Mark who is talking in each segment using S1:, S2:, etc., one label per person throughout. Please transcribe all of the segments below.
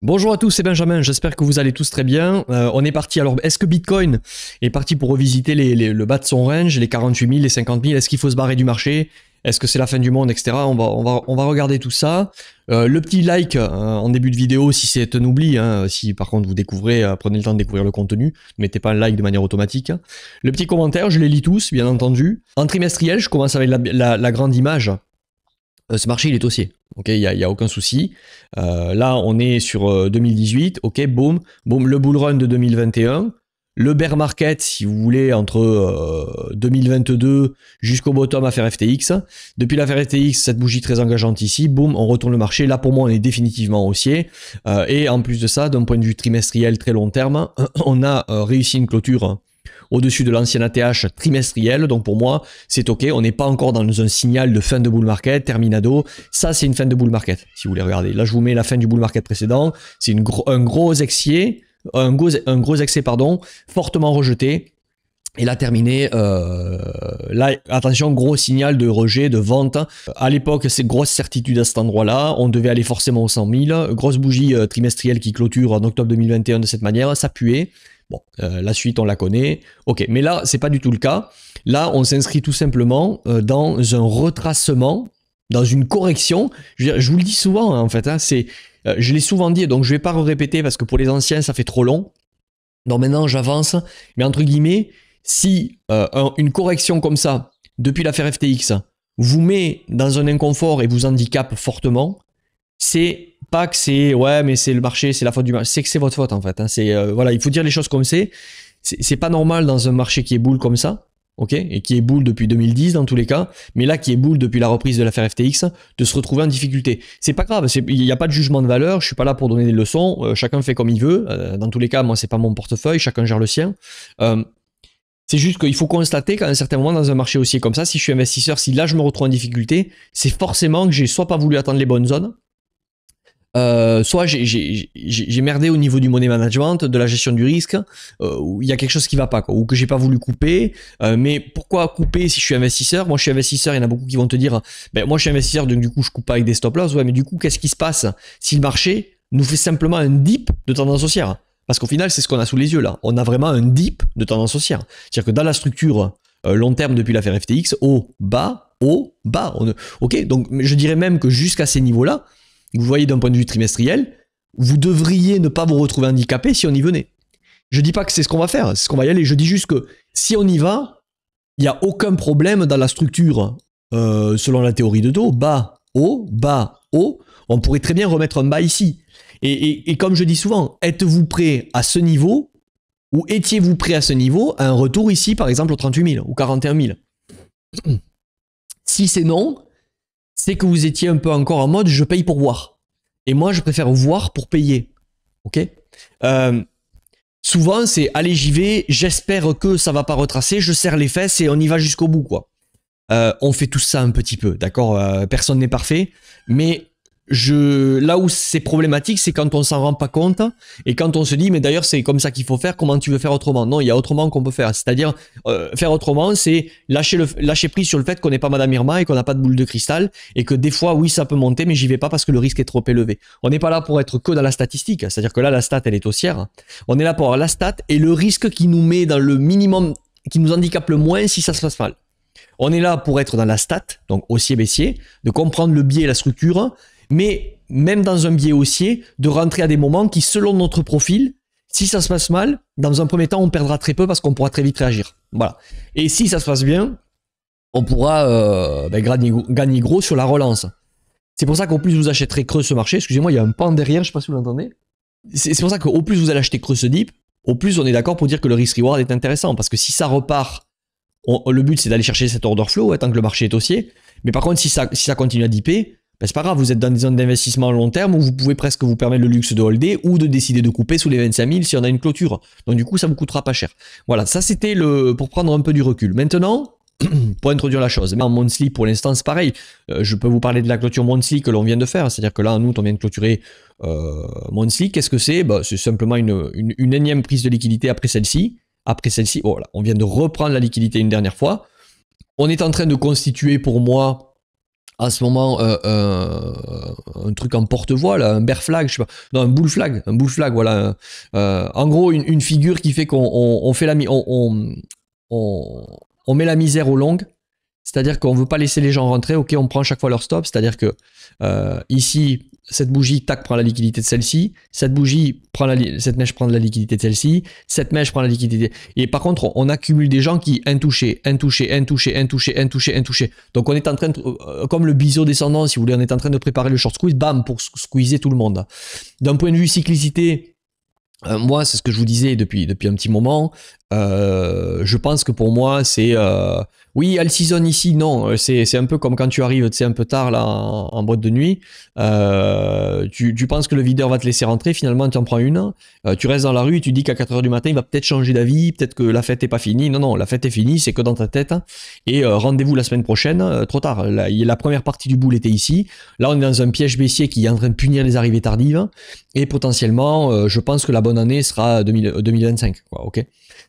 S1: Bonjour à tous, c'est Benjamin, j'espère que vous allez tous très bien. On est parti, alors est-ce que Bitcoin est parti pour revisiter le bas de son range, les 48 000, les 50 000, est-ce qu'il faut se barrer du marché? Est-ce que c'est la fin du monde, etc. On va regarder tout ça. Le petit like en début de vidéo, si c'est un oubli, si par contre vous découvrez, prenez le temps de découvrir le contenu, ne mettez pas un like de manière automatique. Le petit commentaire, je les lis tous, bien entendu. En trimestriel, je commence avec la grande image. Ce marché il est haussier, ok, il y a aucun souci. Là on est sur 2018, ok, boum, boum, le bull run de 2021, le bear market si vous voulez entre 2022 jusqu'au bottom affaire FTX. Depuis l'affaire FTX, cette bougie très engageante ici, boum, on retourne le marché. Là pour moi on est définitivement haussier. Et en plus de ça, d'un point de vue trimestriel très long terme, on a réussi une clôture au-dessus de l'ancien ATH trimestriel, donc pour moi c'est ok, on n'est pas encore dans un signal de fin de bull market, terminado, ça c'est une fin de bull market, si vous voulez regarder. Là je vous mets la fin du bull market précédent, c'est un gros excès, pardon, fortement rejeté. Et là terminé, là attention, gros signal de rejet, de vente. À l'époque, c'est grosse certitude à cet endroit-là. On devait aller forcément aux 100 000. Grosse bougie trimestrielle qui clôture en octobre 2021 de cette manière. Ça puait. Bon, la suite on la connaît. Ok, mais là c'est pas du tout le cas. Là on s'inscrit tout simplement dans un retracement, dans une correction. Je vous le dis souvent en fait. Je l'ai souvent dit, donc je vais pas répéter parce que pour les anciens ça fait trop long. Donc maintenant j'avance, mais entre guillemets, si une correction comme ça, depuis l'affaire FTX, vous met dans un inconfort et vous handicape fortement, c'est pas que c'est ouais mais c'est le marché, c'est la faute du marché, c'est que c'est votre faute en fait. Voilà, il faut dire les choses comme c'est. C'est pas normal dans un marché qui est boule comme ça, ok, et qui est boule depuis 2010 dans tous les cas, mais là qui est boule depuis la reprise de l'affaire FTX, de se retrouver en difficulté. C'est pas grave, il n'y a pas de jugement de valeur, je suis pas là pour donner des leçons, chacun fait comme il veut. Dans tous les cas, moi c'est pas mon portefeuille, chacun gère le sien. C'est juste qu'il faut constater qu'à un certain moment dans un marché haussier comme ça, si je suis investisseur, si là je me retrouve en difficulté, c'est forcément que j'ai soit pas voulu attendre les bonnes zones, soit j'ai merdé au niveau du money management, de la gestion du risque, où il y a quelque chose qui va pas, quoi, ou que j'ai pas voulu couper. Mais pourquoi couper si je suis investisseur? Moi je suis investisseur, il y en a beaucoup qui vont te dire, ben moi je suis investisseur donc du coup je coupe pas avec des stop loss. Ouais, mais du coup qu'est-ce qui se passe si le marché nous fait simplement un dip de tendance haussière? Parce qu'au final c'est ce qu'on a sous les yeux là, on a vraiment un dip de tendance haussière. C'est-à-dire que dans la structure long terme depuis l'affaire FTX, haut, bas, ok, donc je dirais même que jusqu'à ces niveaux-là, vous voyez d'un point de vue trimestriel, vous devriez ne pas vous retrouver handicapé si on y venait. Je dis pas que c'est ce qu'on va faire, c'est ce qu'on va y aller. Je dis juste que si on y va, il n'y a aucun problème dans la structure, selon la théorie de dos, bas, haut, on pourrait très bien remettre un bas ici. Et comme je dis souvent, êtes-vous prêt à ce niveau, ou étiez-vous prêt à ce niveau, à un retour ici, par exemple, aux 38 000 ou 41 000 ? Si c'est non, c'est que vous étiez un peu encore en mode je paye pour voir. Et moi, je préfère voir pour payer. Ok ? Souvent, c'est allez, j'y vais, j'espère que ça va pas retracer, je serre les fesses et on y va jusqu'au bout, quoi. On fait tout ça un petit peu, d'accord ? Personne n'est parfait, mais là où c'est problématique, c'est quand on s'en rend pas compte et quand on se dit mais d'ailleurs c'est comme ça qu'il faut faire, comment tu veux faire autrement? Non, il y a autrement qu'on peut faire, c'est-à-dire faire autrement, c'est lâcher prise sur le fait qu'on n'est pas Madame Irma et qu'on n'a pas de boule de cristal et que des fois oui ça peut monter mais j'y vais pas parce que le risque est trop élevé. On n'est pas là pour être que dans la statistique, c'est-à-dire que là la stat elle est haussière, on est là pour avoir la stat et le risque qui nous met dans le minimum, qui nous handicape le moins si ça se passe mal. On est là pour être dans la stat, donc haussier-baissier, de comprendre le biais et la structure, mais même dans un biais haussier, de rentrer à des moments qui, selon notre profil, si ça se passe mal, dans un premier temps, on perdra très peu parce qu'on pourra très vite réagir. Voilà. Et si ça se passe bien, on pourra gagner gros sur la relance. C'est pour ça qu'au plus vous achèterez creux ce marché, excusez-moi, il y a un pan derrière, je ne sais pas si vous l'entendez. C'est pour ça qu'au plus vous allez acheter creux ce dip, au plus on est d'accord pour dire que le risk-reward est intéressant. Parce que si ça repart, le but c'est d'aller chercher cet order flow tant que le marché est haussier. Mais par contre, si ça continue à dipper, ben c'est pas grave, vous êtes dans des zones d'investissement à long terme où vous pouvez presque vous permettre le luxe de holder ou de décider de couper sous les 25 000 si on a une clôture. Donc du coup, ça vous coûtera pas cher. Voilà, ça c'était pour prendre un peu du recul. Maintenant, pour introduire la chose, mais en monthly pour l'instant c'est pareil. Je peux vous parler de la clôture monthly que l'on vient de faire, c'est-à-dire que là en août on vient de clôturer monthly. Qu'est-ce que c'est? C'est simplement une énième prise de liquidité après celle-ci. Voilà, on vient de reprendre la liquidité une dernière fois. On est en train de constituer pour moi en ce moment un truc en porte-voile, un bear flag, je sais pas, non, un bull flag, voilà. En gros, une figure qui fait qu'on fait on met la misère aux longues. C'est-à-dire qu'on ne veut pas laisser les gens rentrer, ok, on prend chaque fois leur stop, c'est-à-dire que ici, cette bougie, tac, prend la liquidité de celle-ci, cette bougie, cette mèche prend de la liquidité de celle-ci, cette mèche prend la liquidité. Et par contre, on accumule des gens qui intouchés. Donc on est en train de, comme le biseau descendant, si vous voulez, on est en train de préparer le short squeeze, bam, pour squeezer tout le monde. D'un point de vue cyclicité, moi, c'est ce que je vous disais depuis un petit moment. Je pense que pour moi, c'est... oui, all season ici, non. C'est un peu comme quand tu arrives, un peu tard là, en boîte de nuit. Tu penses que le videur va te laisser rentrer, finalement, tu en prends une. Tu restes dans la rue et tu dis qu'à 4h du matin, il va peut-être changer d'avis, peut-être que la fête n'est pas finie. Non, non, la fête est finie, c'est que dans ta tête. Et rendez-vous la semaine prochaine, trop tard. La première partie du boule était ici. Là, on est dans un piège baissier qui est en train de punir les arrivées tardives. Et potentiellement, je pense que la bonne année sera 2025. Quoi, ok.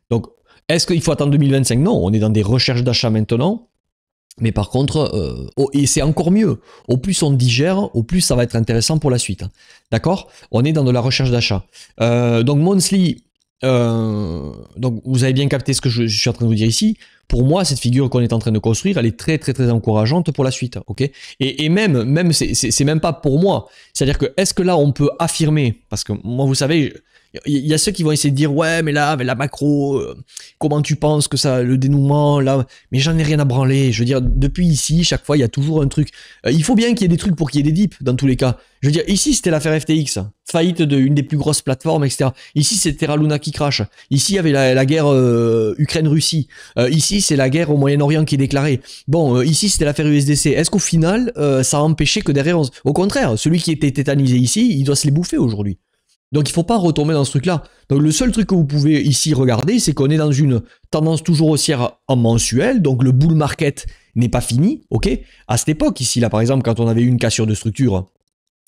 S1: Donc, est-ce qu'il faut attendre 2025? Non, on est dans des recherches d'achat maintenant. Mais par contre, et c'est encore mieux, au plus on digère, au plus ça va être intéressant pour la suite. D'accord? On est dans de la recherche d'achat. Donc Monthly, donc vous avez bien capté ce que je suis en train de vous dire ici. Pour moi, cette figure qu'on est en train de construire, elle est très très très encourageante pour la suite. Ok? Et même c'est même pas pour moi. C'est-à-dire que est-ce que là on peut affirmer, parce que moi vous savez, il y a ceux qui vont essayer de dire ouais mais là avec la macro, comment tu penses que ça, le dénouement là, mais j'en ai rien à branler. Je veux dire, depuis ici, chaque fois il y a toujours un truc. Il faut bien qu'il y ait des trucs pour qu'il y ait des dips dans tous les cas. Je veux dire, ici c'était l'affaire FTX, faillite d'une des plus grosses plateformes, etc. Ici c'est Terra Luna qui crache. Ici il y avait la guerre Ukraine-Russie. Ici c'est la guerre au Moyen-Orient qui est déclarée. Bon, ici c'était l'affaire USDC. Est-ce qu'au final ça a empêché que derrière, au contraire, celui qui était tétanisé ici, il doit se les bouffer aujourd'hui. Donc il ne faut pas retomber dans ce truc-là. Donc le seul truc que vous pouvez ici regarder, c'est qu'on est dans une tendance toujours haussière en mensuel, donc le bull market n'est pas fini, ok? À cette époque, ici, là par exemple, quand on avait eu une cassure de structure,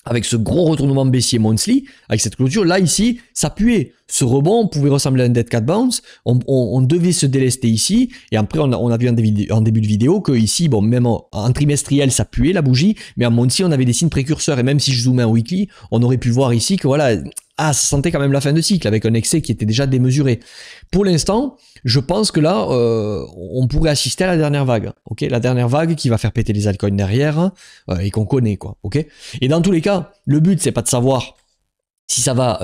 S1: avec ce gros retournement baissier monthly, avec cette clôture, là ici, ça puait. Ce rebond pouvait ressembler à un dead cat bounce, on devait se délester ici, et après on a vu en début de vidéo que ici, bon, même en trimestriel, ça puait la bougie, mais en monthly, on avait des signes précurseurs, et même si je zoomais en weekly, on aurait pu voir ici que voilà, ça sentait quand même la fin de cycle, avec un excès qui était déjà démesuré. Pour l'instant, je pense que là, on pourrait assister à la dernière vague, ok? La dernière vague qui va faire péter les altcoins derrière, et qu'on connaît, quoi, ok? Et dans tous les cas, le but, c'est pas de savoir si ça va,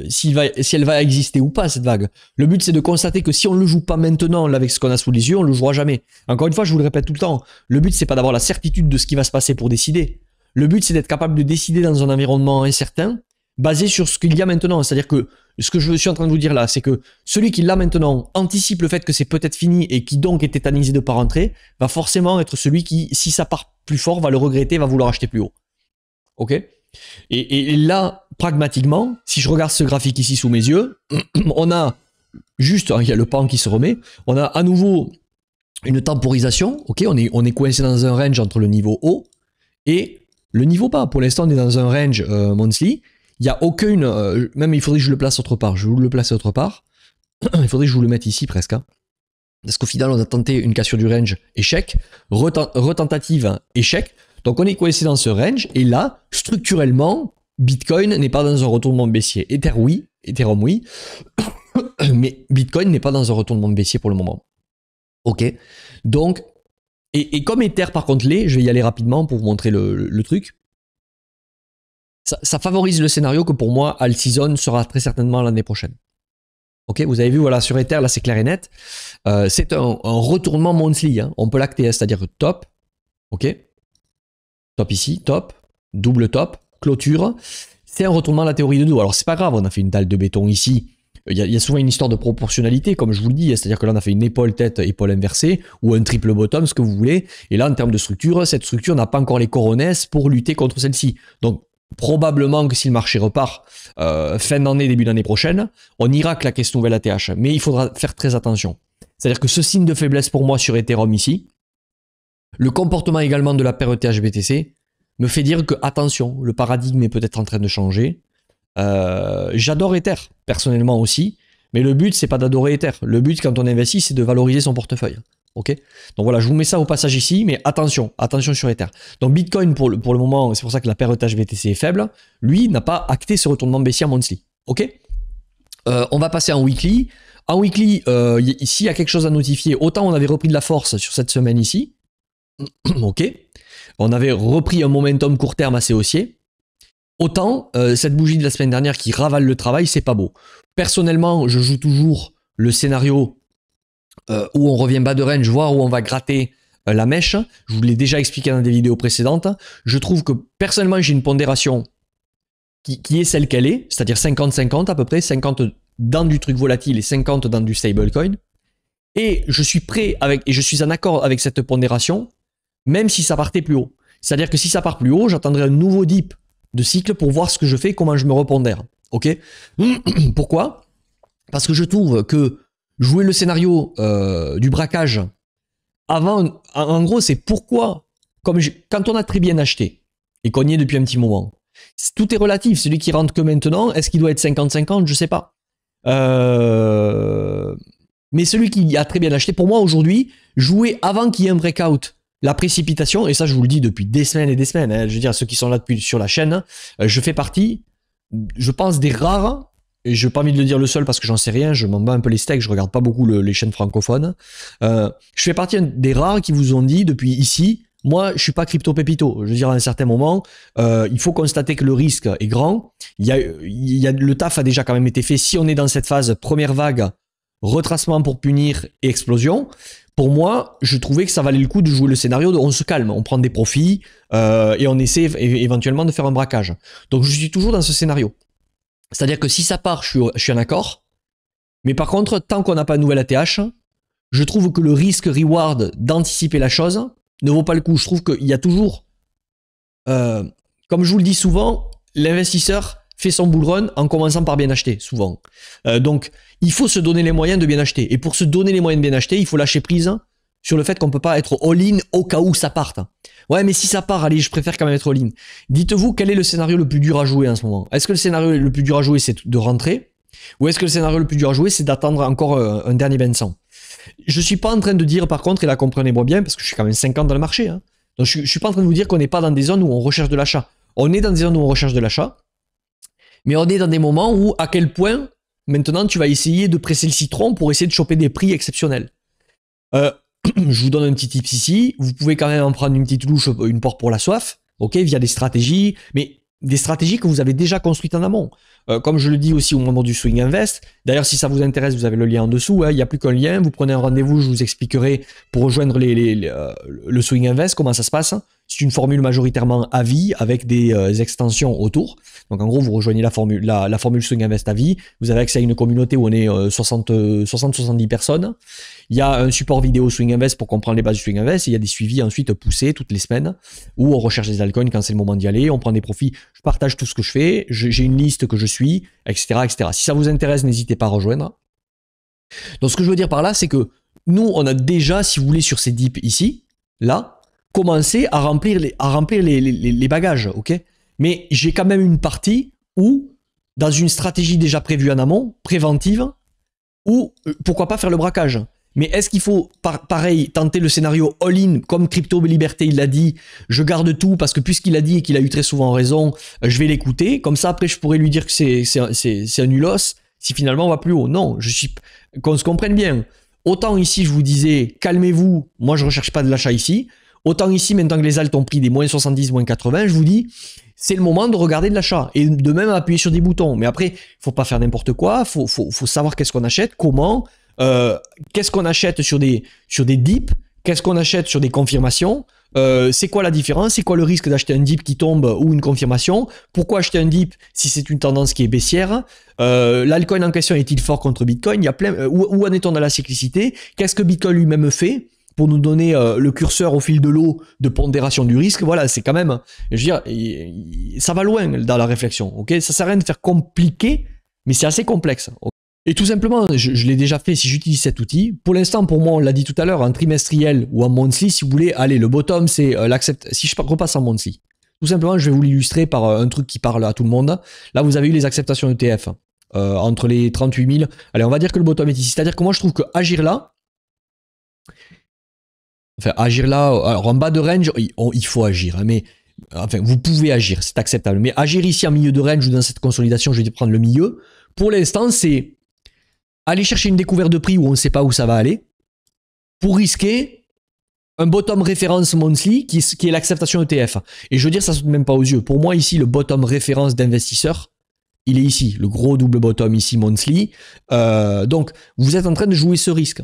S1: si elle va exister ou pas, cette vague. Le but, c'est de constater que si on ne le joue pas maintenant, là, avec ce qu'on a sous les yeux, on ne le jouera jamais. Encore une fois, je vous le répète tout le temps, le but, c'est pas d'avoir la certitude de ce qui va se passer pour décider. Le but, c'est d'être capable de décider dans un environnement incertain, basé sur ce qu'il y a maintenant. C'est-à-dire que ce que je suis en train de vous dire là, c'est que celui qui l'a maintenant anticipe le fait que c'est peut-être fini et qui donc est tétanisé de ne pas rentrer, va forcément être celui qui, si ça part plus fort, va le regretter, va vouloir acheter plus haut. Ok? Et là, pragmatiquement, si je regarde ce graphique ici sous mes yeux, on a juste, il y a le pan qui se remet, on a à nouveau une temporisation, ok, on est coincé dans un range entre le niveau haut et le niveau bas. Pour l'instant, on est dans un range monthly. Il n'y a aucune... même il faudrait que je le place autre part. Je vais vous le placer autre part. Il faudrait que je vous le mette ici presque. Hein. Parce qu'au final, on a tenté une cassure du range, échec. Retentative, échec. Donc on est coincé dans ce range. Et là, structurellement, Bitcoin n'est pas dans un retournement baissier. Ethereum, oui. Mais Bitcoin n'est pas dans un retournement baissier pour le moment. Ok. Donc, et comme Ether par contre l'est, je vais y aller rapidement pour vous montrer le truc. Ça favorise le scénario que pour moi, All Season sera très certainement l'année prochaine. Ok, vous avez vu, voilà, sur Ether, là c'est clair et net. C'est un retournement monthly, hein. On peut l'acter, c'est-à-dire top, ok, top ici, top, double top, clôture. C'est un retournement à la théorie de dos. Alors c'est pas grave, on a fait une dalle de béton ici. Il y a souvent une histoire de proportionnalité, comme je vous le dis, c'est-à-dire que là on a fait une épaule-tête, épaule inversée, ou un triple bottom, ce que vous voulez. Et là en termes de structure, cette structure n'a pas encore les coronesses pour lutter contre celle-ci. Donc probablement que si le marché repart fin d'année, début d'année prochaine, on ira claquer ce nouvel ATH. Mais il faudra faire très attention. C'est-à-dire que ce signe de faiblesse pour moi sur Ethereum ici, le comportement également de la paire ETH-BTC, me fait dire que, attention, le paradigme est peut-être en train de changer. J'adore Ether, personnellement aussi, mais le but, c'est pas d'adorer Ether. Le but, quand on investit, c'est de valoriser son portefeuille. Ok, donc voilà, je vous mets ça au passage ici, mais attention, attention sur Ether. Donc Bitcoin, pour le moment, c'est pour ça que la paire BTC est faible, lui n'a pas acté ce retournement baissier en monthly. Ok, on va passer en weekly. En weekly, ici, il y a quelque chose à notifier. Autant on avait repris de la force sur cette semaine ici. Ok, on avait repris un momentum court terme assez haussier. Autant cette bougie de la semaine dernière qui ravale le travail, c'est pas beau. Personnellement, je joue toujours le scénario où on revient bas de range, voire où on va gratter la mèche. Je vous l'ai déjà expliqué dans des vidéos précédentes. Je trouve que personnellement, j'ai une pondération qui est celle qu'elle est, c'est-à-dire 50-50 à peu près, 50 dans du truc volatile et 50 dans du stablecoin. Et je suis prêt avec, et je suis en accord avec cette pondération, même si ça partait plus haut. C'est-à-dire que si ça part plus haut, j'attendrai un nouveau dip de cycle pour voir ce que je fais, comment je me repondère. Ok? Pourquoi? Parce que je trouve que jouer le scénario du braquage avant, en gros, c'est pourquoi, quand on a très bien acheté et qu'on y est depuis un petit moment, tout est relatif. Celui qui rentre que maintenant, est-ce qu'il doit être 50-50? Je sais pas. Mais celui qui a très bien acheté, pour moi aujourd'hui, jouer avant qu'il y ait un breakout, la précipitation, et ça je vous le dis depuis des semaines et des semaines, hein, je veux dire ceux qui sont là depuis sur la chaîne, je fais partie, je pense des rares, et je n'ai pas envie de le dire le seul parce que j'en sais rien, je m'en bats un peu les steaks, je regarde pas beaucoup les chaînes francophones, je fais partie des rares qui vous ont dit depuis ici, moi je suis pas crypto pépito, je veux dire à un certain moment, il faut constater que le risque est grand, le taf a déjà quand même été fait, si on est dans cette phase première vague, retracement pour punir et explosion, pour moi, je trouvais que ça valait le coup de jouer le scénario de on se calme, on prend des profits et on essaie éventuellement de faire un braquage. Donc je suis toujours dans ce scénario. C'est-à-dire que si ça part, je suis en accord. Mais par contre, tant qu'on n'a pas de nouvelle ATH, je trouve que le risque-reward d'anticiper la chose ne vaut pas le coup. Je trouve qu'il y a toujours, comme je vous le dis souvent, l'investisseur fait son bull run en commençant par bien acheter, souvent. Donc, il faut se donner les moyens de bien acheter. Et pour se donner les moyens de bien acheter, il faut lâcher prise sur le fait qu'on ne peut pas être all-in au cas où ça parte. Ouais, mais si ça part, allez, je préfère quand même être all-in. Dites-vous, quel est le scénario le plus dur à jouer en ce moment? Est-ce que le scénario le plus dur à jouer, c'est de rentrer? Ou est-ce que le scénario le plus dur à jouer, c'est d'attendre encore un dernier bain de sang? Je ne suis pas en train de dire, par contre, et là, comprenez-moi bien, parce que je suis quand même 5 ans dans le marché, hein. Donc je ne suis pas en train de vous dire qu'on n'est pas dans des zones où on recherche de l'achat. On est dans des zones où on recherche de l'achat. Mais on est dans des moments où, à quel point, maintenant, tu vas essayer de presser le citron pour essayer de choper des prix exceptionnels. Je vous donne un petit tips ici. Vous pouvez quand même en prendre une petite louche, une porte pour la soif, ok, via des stratégies, mais des stratégies que vous avez déjà construites en amont. Comme je le dis aussi au moment du Swing Invest. D'ailleurs, si ça vous intéresse, vous avez le lien en dessous. Hein, il n'y a plus qu'un lien. Vous prenez un rendez-vous, je vous expliquerai pour rejoindre le Swing Invest, comment ça se passe. C'est une formule majoritairement à vie avec des extensions autour. Donc en gros, vous rejoignez la formule Swing Invest à vie. Vous avez accès à une communauté où on est 60-70 personnes. Il y a un support vidéo Swing Invest pour comprendre les bases du Swing Invest. Et il y a des suivis ensuite poussés toutes les semaines où on recherche des altcoins quand c'est le moment d'y aller. On prend des profits. Je partage tout ce que je fais. J'ai une liste que je suis, etc., etc. Si ça vous intéresse, n'hésitez pas à rejoindre. Donc ce que je veux dire par là, c'est que nous, on a déjà, si vous voulez, sur ces dips ici, là, commencé à remplir les bagages, ok? Mais j'ai quand même une partie où, dans une stratégie déjà prévue en amont, préventive, ou pourquoi pas faire le braquage. Mais est-ce qu'il faut, pareil, tenter le scénario all-in, comme Crypto Liberté, il l'a dit, je garde tout, parce que puisqu'il a dit et qu'il a eu très souvent raison, je vais l'écouter, comme ça après je pourrais lui dire que c'est un nulos, si finalement on va plus haut. Non, qu'on se comprenne bien. Autant ici je vous disais, calmez-vous, moi je ne recherche pas de l'achat ici, autant ici, maintenant que les alts ont pris des moins 70, moins 80, je vous dis, c'est le moment de regarder de l'achat et de même appuyer sur des boutons. Mais après, il ne faut pas faire n'importe quoi, il faut savoir qu'est-ce qu'on achète, comment, qu'est-ce qu'on achète sur des dips, qu'est-ce qu'on achète sur des confirmations, c'est quoi la différence, c'est quoi le risque d'acheter un dip qui tombe ou une confirmation, pourquoi acheter un dip si c'est une tendance qui est baissière, l'altcoin en question est-il fort contre Bitcoin, il y a plein, où en est-on dans la cyclicité, qu'est-ce que Bitcoin lui-même fait pour nous donner le curseur au fil de l'eau de pondération du risque. Voilà, c'est quand même, je veux dire, ça va loin dans la réflexion, ok? Ça sert à rien de faire compliqué, mais c'est assez complexe. Okay. Et tout simplement, je l'ai déjà fait si j'utilise cet outil. Pour l'instant, pour moi, on l'a dit tout à l'heure, en trimestriel ou en monthly, si vous voulez, allez, le bottom, c'est l'accept. Si je repasse en monthly, tout simplement, je vais vous l'illustrer par un truc qui parle à tout le monde. Là, vous avez eu les acceptations ETF entre les 38 000. Allez, on va dire que le bottom est ici. C'est-à-dire que moi, je trouve que agir là, Enfin, agir là, alors en bas de range, il faut agir, hein, mais enfin, vous pouvez agir, c'est acceptable. Mais agir ici en milieu de range ou dans cette consolidation, je vais prendre le milieu. Pour l'instant, c'est aller chercher une découverte de prix où on ne sait pas où ça va aller pour risquer un bottom référence monthly qui est l'acceptation ETF. Et je veux dire, ça ne saute même pas aux yeux. Pour moi, ici, le bottom référence d'investisseur, il est ici, le gros double bottom ici, monthly. Donc, vous êtes en train de jouer ce risque.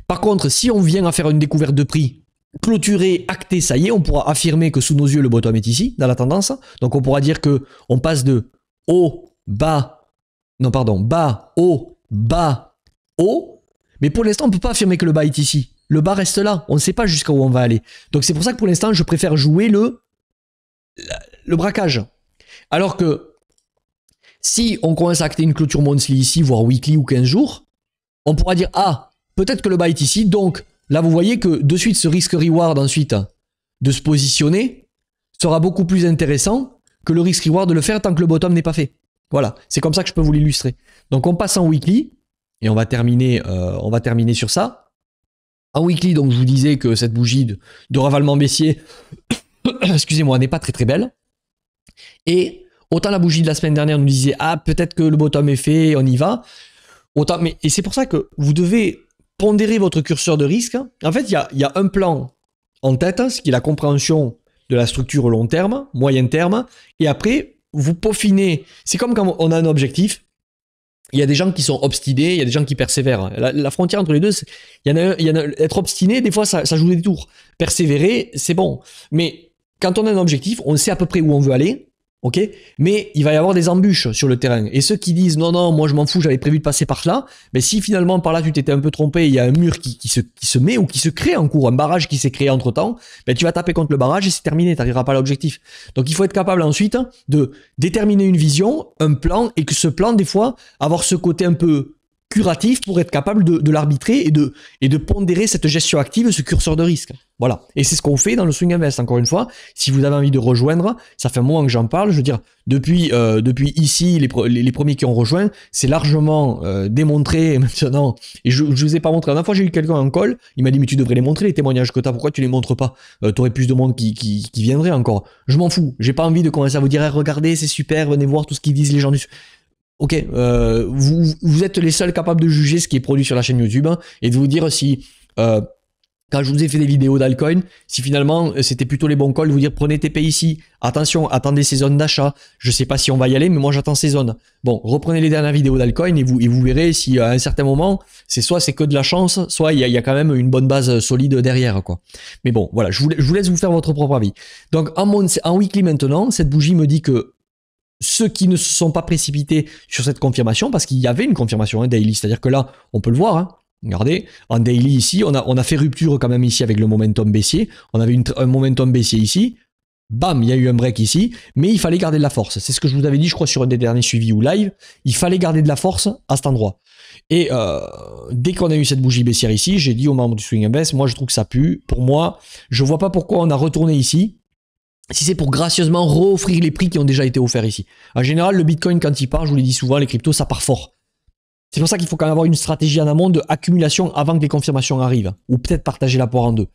S1: Par contre, si on vient à faire une découverte de prix, clôturé, acté, ça y est, on pourra affirmer que sous nos yeux, le bottom est ici, dans la tendance. Donc, on pourra dire que on passe de haut, bas, non, pardon, bas, haut, bas, haut. Mais pour l'instant, on ne peut pas affirmer que le bas est ici. Le bas reste là. On ne sait pas jusqu'à où on va aller. Donc, c'est pour ça que pour l'instant, je préfère jouer le braquage. Alors que si on commence à acter une clôture monthly ici, voire weekly ou 15 jours, on pourra dire, ah, peut-être que le bas est ici. Donc, là, vous voyez que de suite, ce risque-reward ensuite de se positionner sera beaucoup plus intéressant que le risque-reward de le faire tant que le bottom n'est pas fait. Voilà, c'est comme ça que je peux vous l'illustrer. Donc, on passe en weekly et on va terminer sur ça. En weekly, donc, je vous disais que cette bougie de ravalement baissier, excusez-moi, n'est pas très très belle. Et autant la bougie de la semaine dernière nous disait, ah, peut-être que le bottom est fait, on y va. Autant, mais, et c'est pour ça que vous devez pondérer votre curseur de risque. En fait, il y a un plan en tête, ce qui est la compréhension de la structure long terme, moyen terme, et après, vous peaufinez. C'est comme quand on a un objectif, il y a des gens qui sont obstinés, il y a des gens qui persévèrent. La frontière entre les deux, il y en a, être obstiné, des fois, ça joue des tours. Persévérer, c'est bon. Mais quand on a un objectif, on sait à peu près où on veut aller, ok, mais il va y avoir des embûches sur le terrain. Et ceux qui disent non, moi je m'en fous, j'avais prévu de passer par là, mais si finalement par là tu t'étais un peu trompé, il y a un mur qui se met ou qui se crée en cours, un barrage qui s'est créé entre temps, ben tu vas taper contre le barrage et c'est terminé, tu n'arriveras pas à l'objectif. Donc il faut être capable ensuite de déterminer une vision, un plan, et que ce plan, des fois, avoir ce côté un peu curatif pour être capable de l'arbitrer et de pondérer cette gestion active, ce curseur de risque. Voilà. Et c'est ce qu'on fait dans le Swing Invest, encore une fois. Si vous avez envie de rejoindre, ça fait un moment que j'en parle. Je veux dire, depuis ici, les premiers qui ont rejoint, c'est largement démontré maintenant. Et je ne vous ai pas montré. La dernière fois, j'ai eu quelqu'un en call, il m'a dit, mais tu devrais les montrer, les témoignages que tu as, pourquoi tu les montres pas? Tu aurais plus de monde qui viendrait encore. Je m'en fous. J'ai pas envie de commencer à vous dire, hey, regardez, c'est super, venez voir tout ce qu'ils disent les gens du... Ok, vous êtes les seuls capables de juger ce qui est produit sur la chaîne YouTube, hein, et de vous dire si, quand je vous ai fait des vidéos d'altcoin, si finalement c'était plutôt les bons calls, de vous dire prenez TP ici, attention, attendez ces zones d'achat, je sais pas si on va y aller, mais moi j'attends ces zones. Bon, reprenez les dernières vidéos d'altcoin et vous verrez si à un certain moment, soit c'est que de la chance, soit il y a quand même une bonne base solide derrière, quoi. Mais bon, voilà, je vous laisse vous faire votre propre avis. Donc en weekly maintenant, cette bougie me dit que ceux qui ne se sont pas précipités sur cette confirmation, parce qu'il y avait une confirmation daily, c'est-à-dire que là, on peut le voir, hein, regardez, en daily ici, on a fait rupture quand même ici avec le momentum baissier, on avait un momentum baissier ici, bam, il y a eu un break ici, mais il fallait garder de la force. C'est ce que je vous avais dit, je crois, sur un des derniers suivis ou live, il fallait garder de la force à cet endroit. Et dès qu'on a eu cette bougie baissière ici, j'ai dit aux membres du Swing Invest, moi je trouve que ça pue, pour moi, je vois pas pourquoi on a retourné ici, si c'est pour gracieusement re-offrir les prix qui ont déjà été offerts ici. En général, le Bitcoin, quand il part, je vous l'ai dit souvent, les cryptos, ça part fort. C'est pour ça qu'il faut quand même avoir une stratégie en amont d'accumulation avant que les confirmations arrivent. Ou peut-être partager la poire en deux.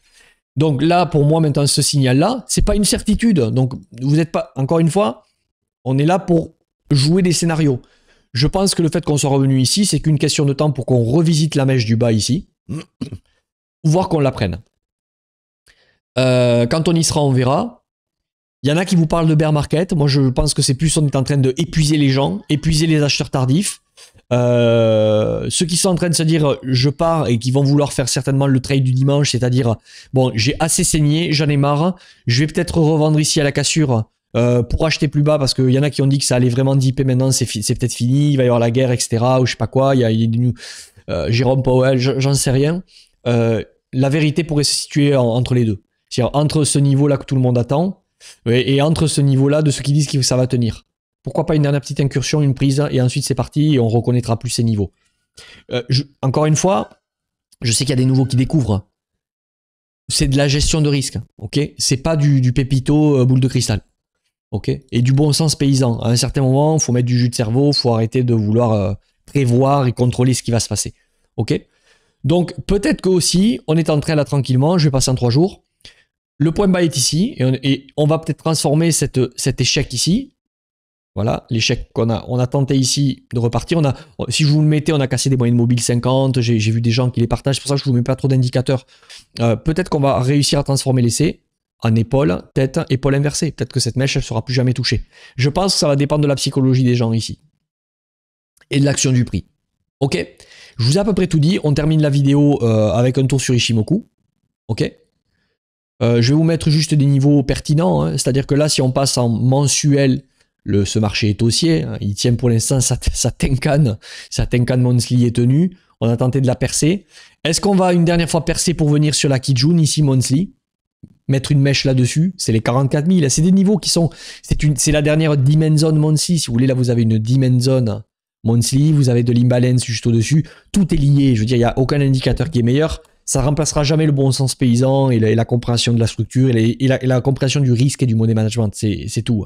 S1: Donc là, pour moi, maintenant, ce signal-là, c'est pas une certitude. Donc, vous n'êtes pas, encore une fois, on est là pour jouer des scénarios. Je pense que le fait qu'on soit revenu ici, c'est qu'une question de temps pour qu'on revisite la mèche du bas ici, voire qu'on la prenne. Quand on y sera, on verra. Il y en a qui vous parlent de bear market. Moi, je pense que c'est plus on est en train de épuiser les gens, épuiser les acheteurs tardifs. Ceux qui sont en train de se dire je pars et qui vont vouloir faire certainement le trade du dimanche, c'est-à-dire bon, j'ai assez saigné, j'en ai marre, je vais peut-être revendre ici à la cassure pour acheter plus bas parce qu'il y en a qui ont dit que ça allait vraiment dipper maintenant, c'est peut-être fini, il va y avoir la guerre, etc. ou je sais pas quoi, il y a Jérôme Powell, j'en sais rien. La vérité pourrait se situer entre les deux. C'est-à-dire entre ce niveau-là que tout le monde attend et entre ce niveau-là de ceux qui disent que ça va tenir. Pourquoi pas une dernière petite incursion, une prise, et ensuite c'est parti et on reconnaîtra plus ces niveaux. Encore une fois, je sais qu'il y a des nouveaux qui découvrent. C'est de la gestion de risque, ok? C'est pas du pépito boule de cristal, ok? Et du bon sens paysan. À un certain moment, il faut mettre du jus de cerveau, il faut arrêter de vouloir prévoir et contrôler ce qui va se passer, ok? Donc peut-être que aussi, on est en train là tranquillement, je vais passer en 3 jours. Le point bas est ici, et on va peut-être transformer cet échec ici. Voilà, l'échec qu'on a, on a tenté ici de repartir. Si je vous le mettais, on a cassé des moyennes mobiles 50, j'ai vu des gens qui les partagent, c'est pour ça que je ne vous mets pas trop d'indicateurs. Peut-être qu'on va réussir à transformer l'essai en épaule, tête, épaule inversée. Peut-être que cette mèche, elle ne sera plus jamais touchée. Je pense que ça va dépendre de la psychologie des gens ici. Et de l'action du prix. Ok, je vous ai à peu près tout dit. On termine la vidéo avec un tour sur Ishimoku. Ok. Je vais vous mettre juste des niveaux pertinents. Hein. C'est-à-dire que là, si on passe en mensuel, ce marché est haussier. Hein. Il tient pour l'instant sa Tenkan monthly est tenue. On a tenté de la percer. Est-ce qu'on va une dernière fois percer pour venir sur la Kijun ici monthly? Mettre une mèche là-dessus, c'est les 44 000. C'est des niveaux qui sont... C'est la dernière Demon Zone monthly. Si vous voulez, là, vous avez une Demon Zone monthly. Vous avez de l'imbalance juste au-dessus. Tout est lié. Je veux dire, il n'y a aucun indicateur qui est meilleur. Ça remplacera jamais le bon sens paysan et la compréhension de la structure et la compréhension du risque et du money management. C'est tout.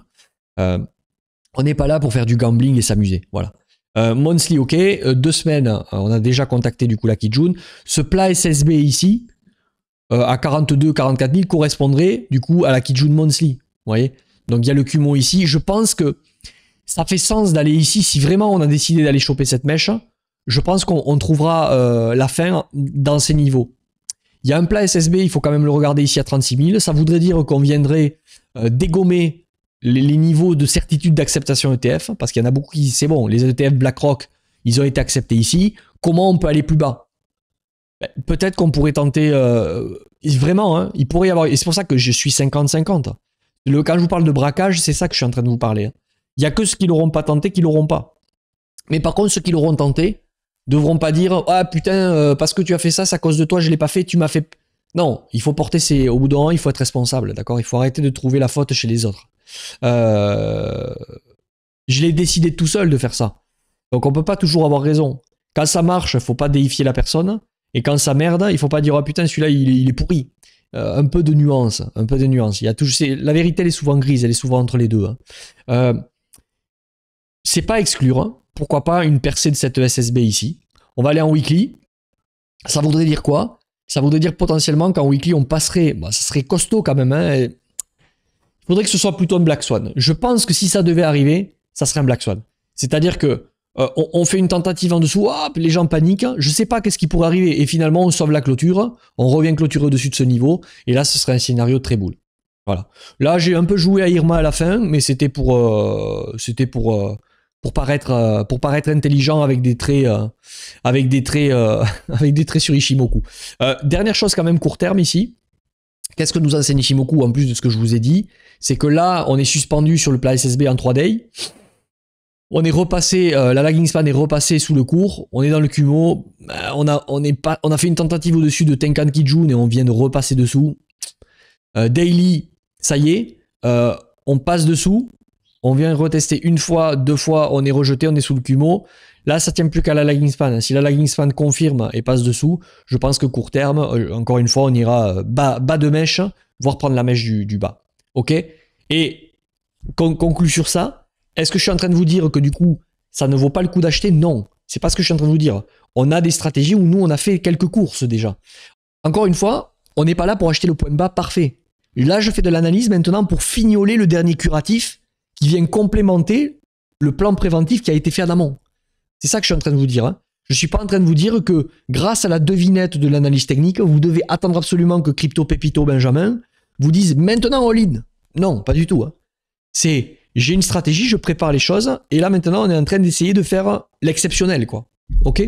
S1: On n'est pas là pour faire du gambling et s'amuser. Voilà. Monthly, ok. 2 semaines, on a déjà contacté du coup la Kijun. Ce plat SSB ici, à 42-44 000, correspondrait du coup à la Kijun Monthly. Vous voyez? Donc il y a le Kumo ici. Je pense que ça fait sens d'aller ici si vraiment on a décidé d'aller choper cette mèche. Je pense qu'on trouvera la fin dans ces niveaux. Il y a un plat SSB, il faut quand même le regarder ici à 36 000. Ça voudrait dire qu'on viendrait dégommer les niveaux de certitude d'acceptation ETF, parce qu'il y en a beaucoup qui, c'est bon, les ETF BlackRock, ils ont été acceptés ici. Comment on peut aller plus bas? Peut-être qu'on pourrait tenter, vraiment, hein, il pourrait y avoir, et c'est pour ça que je suis 50-50. Quand je vous parle de braquage, c'est ça que je suis en train de vous parler. Hein. Il n'y a que ceux qui l'auront pas tenté qui l'auront pas. Mais par contre, ceux qui l'auront tenté devront pas dire « Ah putain, parce que tu as fait ça, c'est à cause de toi, je l'ai pas fait, tu m'as fait... » Non, il faut porter au bout d'un moment, il faut être responsable, d'accord? Il faut arrêter de trouver la faute chez les autres. Je l'ai décidé tout seul de faire ça. Donc on peut pas toujours avoir raison. Quand ça marche, faut pas déifier la personne. Et quand ça merde, il faut pas dire « Ah putain, celui-là, il est pourri. » Un peu de nuance, un peu de nuance. Il y a toujours, la vérité, elle est souvent grise, elle est souvent entre les deux. Hein. C'est pas exclure, hein. Pourquoi pas une percée de cette SSB ici. On va aller en weekly. Ça voudrait dire quoi? Ça voudrait dire potentiellement qu'en weekly, on passerait... Bah, ça serait costaud quand même. Hein. Il faudrait que ce soit plutôt un Black Swan. Je pense que si ça devait arriver, ça serait un Black Swan. C'est-à-dire que on fait une tentative en dessous, hop, les gens paniquent, je sais pas qu'est-ce qui pourrait arriver. Et finalement, on sauve la clôture, on revient clôturer au-dessus de ce niveau. Et là, ce serait un scénario très boule. Voilà. Là, j'ai un peu joué à Irma à la fin, mais c'était pour paraître intelligent avec des traits sur Ishimoku. Dernière chose quand même court terme ici. Qu'est-ce que nous enseigne Ishimoku en plus de ce que je vous ai dit? C'est que là, on est suspendu sur le plat SSB en 3 days. On est repassé, la lagging span est repassée sous le cours. On est dans le Kumo. On a fait une tentative au-dessus de Tenkan Kijun et on vient de repasser dessous. Daily, ça y est, on passe dessous. On vient retester une fois, 2 fois, on est rejeté, on est sous le Kumo. Là, ça tient plus qu'à la lagging span. Si la lagging span confirme et passe dessous, je pense que court terme, encore une fois, on ira bas de mèche, voire prendre la mèche du bas. Ok? Et conclut sur ça, est-ce que je suis en train de vous dire que du coup, ça ne vaut pas le coup d'acheter? Non, c'est pas ce que je suis en train de vous dire. On a des stratégies où nous, on a fait quelques courses déjà. Encore une fois, on n'est pas là pour acheter le point bas parfait. Là, je fais de l'analyse maintenant pour fignoler le dernier curatif qui vient complémenter le plan préventif qui a été fait en amont. C'est ça que je suis en train de vous dire. Hein. Je ne suis pas en train de vous dire que grâce à la devinette de l'analyse technique, vous devez attendre absolument que Crypto Pépito Benjamin vous dise maintenant all-in. Non, pas du tout. Hein. C'est j'ai une stratégie, je prépare les choses et là maintenant on est en train d'essayer de faire l'exceptionnel, quoi. Ok?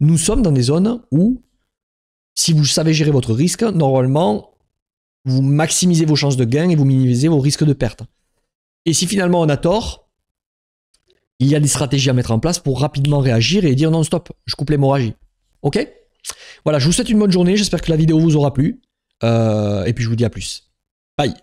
S1: Nous sommes dans des zones où si vous savez gérer votre risque, normalement vous maximisez vos chances de gain et vous minimisez vos risques de perte. Et si finalement on a tort, il y a des stratégies à mettre en place pour rapidement réagir et dire non stop, je coupe l'hémorragie. Ok? Voilà, je vous souhaite une bonne journée, j'espère que la vidéo vous aura plu. Et puis je vous dis à plus. Bye.